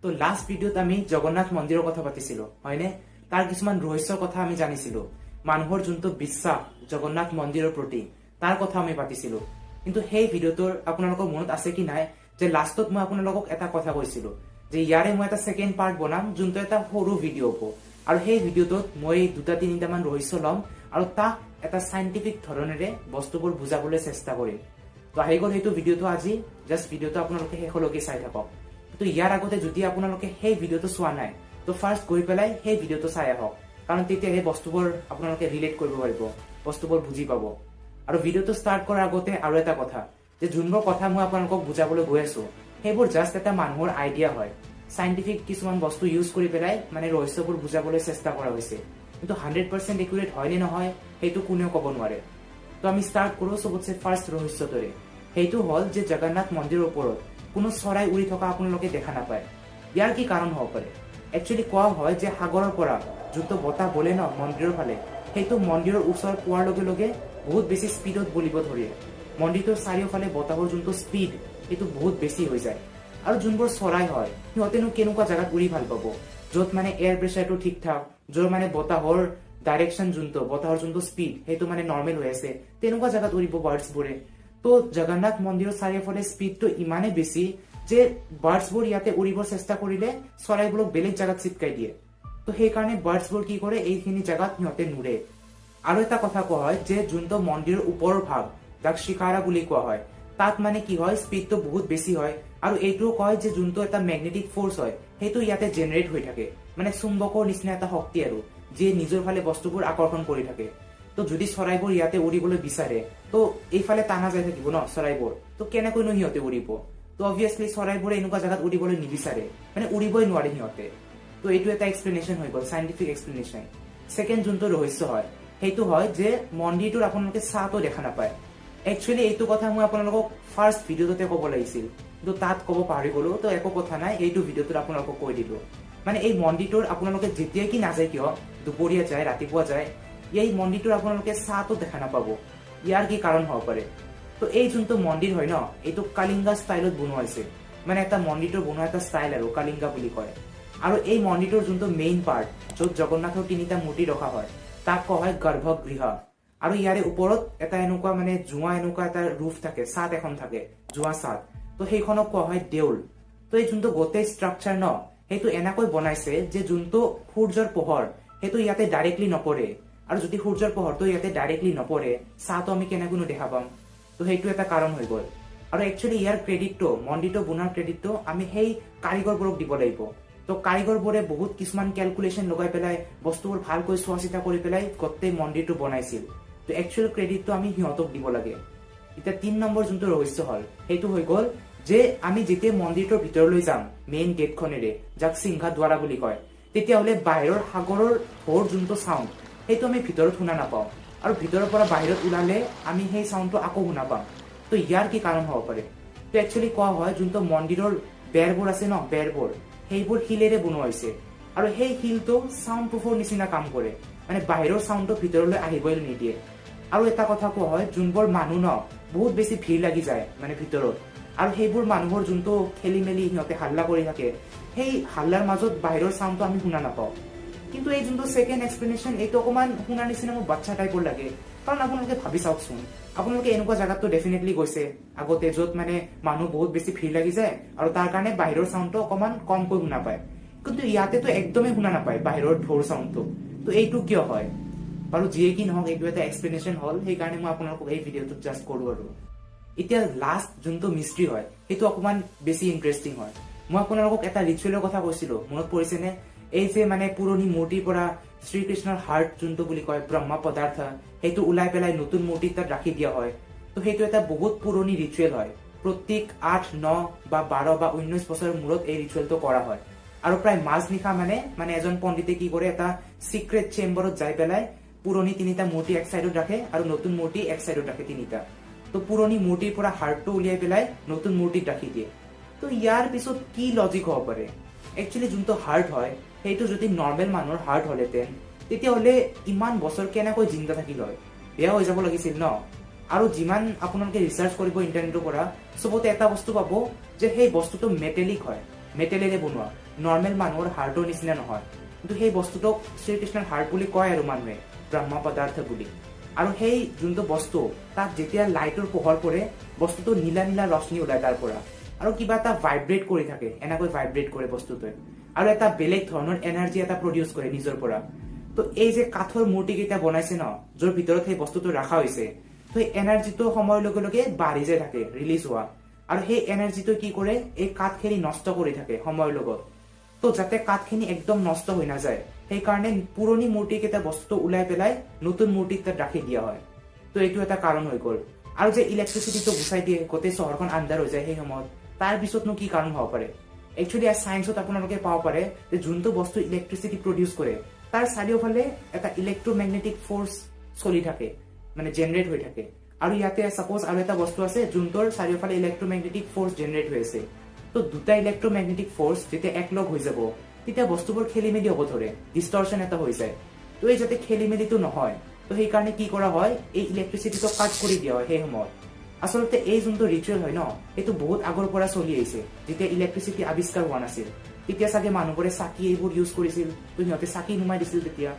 তো লাষ্ট ভিডিওত আমি জগন্নাথ মন্দিৰৰ কথা পাতিছিলো হয়নে তাৰ কিছুমান ৰহস্যৰ কথা আমি জানিছিলো মানুহৰ যোনটো বিশ্বাস জগন্নাথ মন্দিৰৰ প্ৰতি তাৰ কথা আমি পাতিছিলো কিন্তু সেই ভিডিওটোৰ আপোনালোকৰ মনত আছে কি নাই যে লাষ্টত মই আপোনালোকক এটা কথা কৈছিলো যে ইয়াৰে মই এটা সেকেন্ড পাৰ্ট বনাম যোনটো এটা সৰু ভিডিও হ'ব আৰু সেই ভিডিওটোত মই দুটা তিনিটা মান ৰহস্য লম আৰু তাক এটা সাইন্টিফিক ধৰণেৰে বস্তুবোৰ বুজাবলৈ চেষ্টা কৰিম তো আহি গ'ল সেইটো ভিডিওটো আজি জাস্ট ভিডিওটো আপোনালোকে শেষলৈকে চাই থাকক তো ইয়াৰ আগতে যদি আপোনালোকে সেই ভিডিওটো চোৱা নাই তো ফাৰ্স্ট গৈ পেলাই সেই ভিডিওটো চাই আহক কাৰণ তেতিয়া এই বস্তুবোৰ আপোনালোকে ৰিলেট কৰিব পাৰিব বস্তুবোৰ বুজি পাব আৰু ভিডিওটো ষ্টাৰ্ট কৰাৰ আগতে আৰু এটা কথা যে যোনবোৰ কথা মই আপোনালোকক বুজাবলৈ গৈ আছো সেইবোৰ জাস্ট এটা মানুহৰ আইডিয়া হয় সাইন্টিফিক কিছুমান বস্তু ইউজ কৰি পেলাই মানে ৰহস্যবোৰ বুজাবলৈ চেষ্টা কৰা হৈছে কিন্তু 100% একুৰেট হয় নে নহয় সেইটো কোনেও ক'ব নোৱাৰে তো আমি ষ্টাৰ্ট কৰো সবতছে ফাৰ্স্ট ৰহস্যটোৰে সেইটো হ'ল যে জগন্নাথ মন্দিৰৰ ওপৰত কোনো চৰাই উৰি থকা আপোনালোকে দেখা নাপায় ইয়াৰ কি কাৰণ হ'ব পাৰে একচুয়ালি কোৱা হয় যে সাগৰৰ পৰা যোনটো বতাহ বলে ন মন্দিৰৰ ফালে সেইটো মন্দিৰৰ ওচৰ পোৱাৰ লগে লগে বহুত বেছি স্পীডত বলিব ধৰে মন্দিৰটোৰ চাৰিওফালে বতাহৰ যোনটো স্পীড সেইটো বহুত বেছি হৈ যায় আৰু যোনবোৰ চৰাই হয় সিহঁতেনো কেনেকুৱা জাগাত উৰি ভাল পাব য'ত মানে এয়াৰ প্ৰেছাৰটো ঠিক ঠাক য'ৰ মানে বতাহৰ ডাইৰেকশন বতাহৰ যোনটো স্পীড সেইটো মানে নৰ্মেল হৈ আছে তেনেকুৱা জাগাত উৰিব বাৰ্ডছবোৰে তো জগন্নাথ মন্দিৰৰ চাৰিওফালে স্পীডটো ইমানেই বেছি যে বাৰ্ডছবোৰ ইয়াতে উৰিবৰ চেষ্টা কৰিলে চৰাইবোৰক বেলেগ জাগাত চিপকাই দিয়ে তো সেইকাৰণে বাৰ্ডছবোৰ কি কৰে এইখিনি জাগাত সিহঁতে নুৰে আৰু এটা কথা কোৱা হয় যে যোনটো মন্দিৰৰ ওপৰৰ ভাগ যাক শিকাৰা বুলি কোৱা হয় তাত মানে কি হয় স্পীডটো বহুত বেছি হয় আৰু এইটোও কয় যে যোনটো এটা মেগনেটিক ফোৰ্স হয় সেইটো ইয়াতে জেনাৰেট হৈ থাকে মানে চুম্বকৰ নিচিনা এটা শক্তি আৰু যে নিজৰ ফালে বস্তুবোৰ আকৰ্ষণ কৰি থাকে তো যদি চৰাইবোৰ ইয়াতে উৰিবলৈ বিচাৰে তো এইফালে টানা যাই থাকিব ন চৰাইবোৰ তো কেনেকৈনো সিহঁতে উৰিব তো অবভিয়াছলি চৰাইবোৰে এনেকুৱা জাগাত উৰিবলৈ নিবিচাৰে মানে উৰিবই নোৱাৰে সিহঁতে তো এইটো এটা এক্সপ্লেনেশ্যন হৈ গ'ল সাইন্টিফিক এক্সপ্লেনেশ্যন সেকেন্ড যোনটো ৰহস্য হয় সেইটো হয় যে মন্দিৰটোৰ আপোনালোকে ছাঁটো দেখা নাপায় একচুয়ালি এইটো কথা মই আপোনালোকক ফাৰ্স্ট ভিডিওতে ক'ব লাগিছিল কিন্তু তাত ক'ব পাহৰি গলো তো একো কথা নাই এইটো ভিডিওটোত আপোনালোকক কৈ দিলো মানে এই মন্দিৰটোৰ আপোনালোকে যেতিয়াই কি নাযায় কিয় দুপৰীয়া যায় ৰাতিপুৱা যায় এই মন্দিৰটোৰ আপোনালোকে ছাঁটো দেখা নাপাব ইয়াৰ কি কাৰণ হ'ব পাৰে তো এই যোনটো মন্দিৰ হয় ন এইটো কালিংগা ষ্টাইলত বনোৱা হৈছে মানে এটা মন্দিৰটোৰ বনোৱা এটা ষ্টাইল আৰু কালিংগা বুলি কয় আৰু এই মন্দিৰটোৰ যোনটো মেইন পাৰ্ট য'ত জগন্নাথৰ তিনিটা মূৰ্তি ৰখা হয় তাক কোৱা হয় গৰ্ভগৃহ আৰু ইয়াৰে ওপৰত এটা এনেকুৱা মানে জুৱা এনেকুৱা এটা ৰূফ থাকে ছাদ এখন থাকে জুৱা ছাদ তো সেইখনক কোৱা হয় দেউল তো এই যোনটো গোটেই ষ্ট্ৰাকচাৰ ন সেইটো এনেকৈ বনাইছে যে যোনটো সূৰ্যৰ পোহৰ সেইটো ইয়াতে ডাইৰেক্টলি নপৰে আৰু যদি সূৰ্যৰ পোহৰটো ইয়াতে ডাইৰেক্টলি নপৰে ছাঁটো আমি কেনেকৈনো দেখা পাম তো সেইটো এটা কাৰণ হৈ গ'ল আৰু একচুৱেলি ইয়াৰ ক্ৰেডিটটো মন্দিৰটো বনোৱাৰ ক্ৰেডিটটো আমি সেই কাৰিকৰবোৰক দিব লাগিব তো কাৰিকৰবোৰে বহুত কিছুমান কেলকুলেশ্যন লগাই পেলাই বস্তুবোৰ ভালকৈ চোৱা চিতা কৰি পেলাই গোটেই মন্দিৰটো বনাইছিল তো একচুৱেল ক্ৰেডিটটো আমি সিহঁতক দিব লাগে এতিয়া 3 নম্বৰ যোনটো ৰহস্য হ'ল সেইটো হৈ গ'ল যে আমি যেতিয়া মন্দিৰটোৰ ভিতৰলৈ যাম মেইন গেটখনেৰে যাক সিংহাদ্বাৰা বুলি কয় তেতিয়াহ'লে বাহিৰৰ সাগৰৰ ঢৌৰ যোনটো চাউণ্ড সেইটো আমি ভিতৰত শুনা নাপাওঁ আৰু ভিতৰৰ পৰা বাহিৰত ওলালে আমি সেই চাউণ্ডটো আকৌ শুনা পাম তো ইয়াৰ কি কাৰণ হ'ব পাৰে তো একচুৱেলি কোৱা হয় যোনটো মন্দিৰৰ বেৰবোৰ আছে ন বেৰবোৰ সেইবোৰ শিলেৰে বনোৱা হৈছে আৰু সেই শিলটো সাউণ্ড প্ৰুফৰ নিচিনা কাম কৰে মানে বাহিৰৰ সাউণ্ডটো ভিতৰলৈ আহিবই নিদিয়ে আৰু এটা কথা কোৱা হয় যোনবোৰ মানুহ ন বহুত বেছি ভিৰ লাগি যায় মানে ভিতৰত আৰু সেইবোৰ মানুহৰ যোনটো খেলি মেলি সিহঁতে হাল্লা কৰি থাকে সেই হাল্লাৰ মাজত বাহিৰৰ সাউণ্ডটো আমি শুনা নাপাওঁ কিন্তু এই যোনটো সেকেন্ড এক্সপ্লেনেশ্যন এইটো অকমান শুনাৰ নিচিনা মোক বাচ্চা টাইপৰ লাগে কাৰণ আপোনালোকে ভাবি চাওকচোন আপোনালোকে এনেকুৱা জাগাতটো ডেফিনেটলি গৈছে আগতে য'ত মানে মানুহ বহুত বেছি ভিৰ লাগি যায় আৰু তাৰ কাৰণে বাহিৰৰ সাউণ্ডটো অকমান কমকৈ শুনা পায় কিন্তু ইয়াতেতো একদমেই শুনা নাপায় বাহিৰৰ ঢৌৰ সাউণ্ডটো তো এইটো কিয় হয় বাৰু যিয়ে কি নহওক এইটো এটা এক্সপ্লেনেশ্যন হ'ল সেইকাৰণে মই আপোনালোকক এই ভিডিঅ'টোত জাষ্ট কৰো আৰু এতিয়া লাষ্ট যোনটো মিষ্ট্ৰি হয় সেইটো অকমান বেছি ইণ্টাৰেষ্টিং হয় মই আপোনালোকক এটা ৰিচুৱেলৰ কথা কৈছিলো মনত পৰিছেনে এই যে মানে পুৰণি মূৰ্তিৰ পৰা শ্ৰীকৃষ্ণৰ হাৰ্ট যোনটো বুলি কয় ব্ৰহ্ম পদাৰ্থ সেইটো ওলাই পেলাই নতুন মূৰ্তিত তাত ৰাখি দিয়া হয় তো সেইটো এটা বহুত পুৰণি ৰিচুৱেল হয় প্ৰত্যেক 8, 9 বা 12 বা 19 বছৰৰ মূৰত এই ৰিচুৱেলটো কৰা হয় আৰু প্ৰায় মাজনিশা মানে এজন পণ্ডিতে কি কৰে এটা সিক্ৰেট চেম্বাৰত যাই পেলাই পুৰণি তিনিটা মূৰ্তি এক সাইডত ৰাখে আৰু নতুন মূৰ্তি এক সাইডত ৰাখে তিনিটা তো পুৰণি মূৰ্তিৰ পৰা হাৰ্টটো উলিয়াই পেলাই নতুন মূৰ্তিত ৰাখি দিয়ে তো ইয়াৰ পিছত কি লজিক হ'ব পাৰে একচুৱেলি যোনটো হাৰ্ট হয় সেইটো যদি নৰ্মেল মানুহৰ হাৰ্ট হ'লেতেন তেতিয়াহ'লে ইমান বছৰ কেনেকৈ জিন্দা থাকিল হয় বেয়া হৈ যাব লাগিছিল ন আৰু যিমান আপোনালোকে ৰিচাৰ্চ কৰিব ইণ্টাৰনেটৰ পৰা সবতে এটা বস্তু পাব যে সেই বস্তুটো মেটেলিক হয় মেটেলেৰে বনোৱা নৰ্মেল মানুহৰ হাৰ্টৰ নিচিনা নহয় কিন্তু সেই বস্তুটোক শ্ৰীকৃষ্ণৰ হাৰ্ট বুলি কয় আৰু মানুহে ব্ৰহ্ম পদাৰ্থ বুলি আৰু সেই যোনটো বস্তু তাত যেতিয়া লাইটৰ পোহৰ পৰে বস্তুটো নীলা নীলা ৰশ্মি ওলায় তাৰ পৰা আৰু কিবা এটা ভাইব্ৰেট কৰি থাকে এনেকৈ ভাইব্ৰেট কৰে বস্তুটোৱে আৰু এটা বেলেগ ধৰণৰ এনাৰ্জি এটা প্ৰডিউচ কৰে নিজৰ পৰা তো এই যে কাঠৰ মূৰ্তি কেইটা বনাইছে ন যৰ ভিতৰত সেই বস্তুটো ৰাখা হৈছে তো এই এনাৰ্জিটো সময়ৰ লগে লগে বাঢ়ি যায় থাকে ৰিলিজ হোৱা আৰু সেই এনাৰ্জিটো কি কৰে এই কাঠখিনি নষ্ট কৰি থাকে সময়ৰ লগত তো যাতে কাঠখিনি একদম নষ্ট হৈ নাযায় সেইকাৰণে পুৰণি মূৰ্তি কেইটা বস্তু ওলাই পেলাই নতুন মূৰ্তি তাত ৰাখি দিয়া হয় তো এইটো এটা কাৰণ হৈ গ'ল আৰু যে ইলেক্ট্ৰিচিটিটো গুচাই দিয়ে গোটেই চহৰখন আন্ধাৰ হৈ যায় সেই সময়ত তাৰ পিছতনো কি কাৰণ হ'ব পাৰে একচুৱেলি সায়েন্সত আপোনালোকে পাব পাৰে যে যোনটো বস্তু ইলেক্ট্ৰিচিটি প্ৰডিউচ কৰে তাৰ চাৰিওফালে এটা ইলেক্ট্ৰমেগনেটিক ফ'ৰ্চ চলি থাকে মানে জেনেৰেট হৈ থাকে আৰু ইয়াতে সাপোজ আৰু এটা বস্তু আছে যোনটোৰ চাৰিওফালে ইলেক্ট্ৰমেগনেটিক ফ'ৰ্চ জেনেৰেট হৈ আছে তো দুটা ইলেক্ট্ৰমেগনেটিক ফ'ৰ্চ যেতিয়া একলগ হৈ যাব তেতিয়া বস্তুবোৰ খেলি মেলি হ'ব ধৰে ডিষ্টৰশ্যন এটা হৈ যায় তো এই যাতে খেলি মেলিটো নহয় তো সেইকাৰণে কি কৰা হয় এই ইলেক্ট্ৰিচিটিটো কাট কৰি দিয়া হয় সেই সময়ত আচলতে এই যোনটো ৰিচুৱেল হয় ন এইটো বহুত আগৰ পৰা চলি আহিছে যেতিয়া ইলেক্ট্ৰিচিটি আৱিষ্কাৰ হোৱা নাছিল তেতিয়া চাগে মানুহবোৰে চাকি এইবোৰ ইউজ কৰিছিল তো সিহঁতে চাকি নুমাই দিছিল তেতিয়া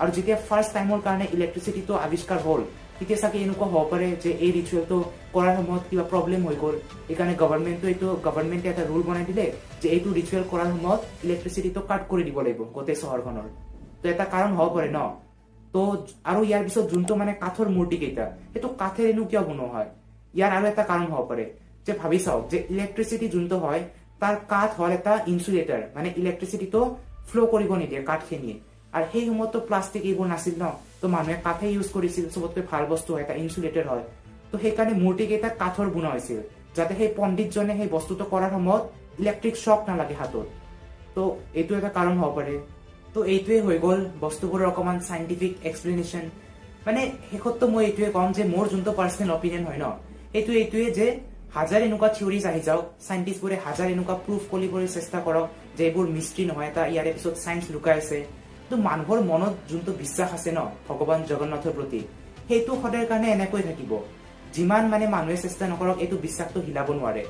আৰু যেতিয়া ফাৰ্ষ্ট টাইমৰ কাৰণে ইলেক্ট্ৰিচিটিটো আৱিষ্কাৰ হ'ল তেতিয়া চাগে এনেকুৱা হ'ব পাৰে যে এই ৰিচুৱেলটো কৰাৰ সময়ত কিবা প্ৰব্লেম হৈ গ'ল সেইকাৰণে গভৰ্ণমেণ্টে এটা ৰুল বনাই দিলে যে এইটো ৰিচুৱেল কৰাৰ সময়ত ইলেক্ট্ৰিচিটিটো কাট কৰি দিব লাগিব গোটেই চহৰখনৰ তো এটা কাৰণ হ'ব পাৰে ন তো আৰু ইয়াৰ পিছত যোনটো মানে কাঠৰ মূৰ্তি কেইটা সেইটো কাঠেৰেনো কিয় বনোৱা হয় ইয়াৰ আৰু এটা কাৰণ হ'ব পাৰে যে ভাবি চাওক যে ইলেক্ট্ৰিচিটি যোনটো হয় তাৰ কাঠ হ'ল এটা ইনচুলেটাৰ মানে ইলেক্ট্ৰিচিটিটো ফ্ল' কৰিব নিদিয়ে কাঠখিনিয়ে আৰু সেই সময়ততো প্লাষ্টিক এইবোৰ নাছিল ন তো মানুহে কাঠে ইউজ কৰিছিল চবতকৈ ভাল বস্তু হয় এটা ইনচুলেটাৰ হয় তো সেইকাৰণে মূৰ্তি কেইটা কাঠৰ বনোৱা হৈছিল যাতে সেই পণ্ডিতজনে সেই বস্তুটো কৰাৰ সময়ত ইলেক্ট্ৰিক শ্বক নালাগে হাতত তো এইটো এটা কাৰণ হ'ব পাৰে তো এইটোৱে হৈ গ'ল বস্তুবোৰৰ অকণমান চাইণ্টিফিক এক্সপ্লেনেশ্যন মানে শেষততো মই এইটোৱে ক'ম যে মোৰ যোনটো পাৰ্চনেল অপিনিয়ন হয় ন এইটোৱে যে হাজাৰ এনেকুৱা থিয়ৰিজ আহি যাওক চাইণ্টিষ্টবোৰে হাজাৰ এনেকুৱা প্ৰুফ কৰিবলৈ চেষ্টা কৰক যে এইবোৰ মিষ্ট্ৰি নহয় এটা ইয়াৰে পিছত চাইন্স লুকাই আছে তো মানুহৰ মনত যোনটো বিশ্বাস আছে ন ভগৱান জগন্নাথৰ প্ৰতি সেইটো সদায় কাৰণে এনেকৈ থাকিব যিমান মানে মানুহে চেষ্টা নকৰক এইটো বিশ্বাসটো হিলাব নোৱাৰে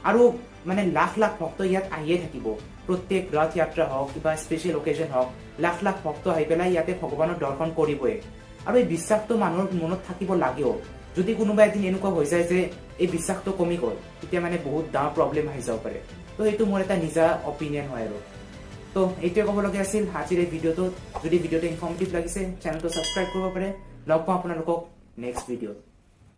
আৰু মানে লাখ লাখ ভক্ত ইয়াত আহিয়ে থাকিব প্ৰত্যেক ৰথ যাত্ৰা হওক কিবা স্পেচিয়েল অকেজন হওক লাখ লাখ ভক্ত আহি পেলাই ইয়াতে ভগৱানৰ দৰ্শন কৰিবই আৰু এই বিশ্বাসটো মানুহৰ মনত থাকিব লাগেও যদি কোনোবা এদিন এনেকুৱা হৈ যায় যে এই বিশ্বাসটো কমি গ'ল তেতিয়া মানে বহুত ডাঙৰ প্ৰব্লেম আহি যাব পাৰে তো এইটো মোৰ এটা নিজা অপিনিয়ন হয় আৰু তো এইটোৱে ক'বলগীয়া আছিল আজিৰ এই ভিডিঅ'টোত যদি ভিডিঅ'টো ইনফৰ্মেটিভ লাগিছে চেনেলটো ছাবস্ক্ৰাইব কৰিব পাৰে লগ পাওঁ আপোনালোকক নেক্সট ভিডিঅ'ত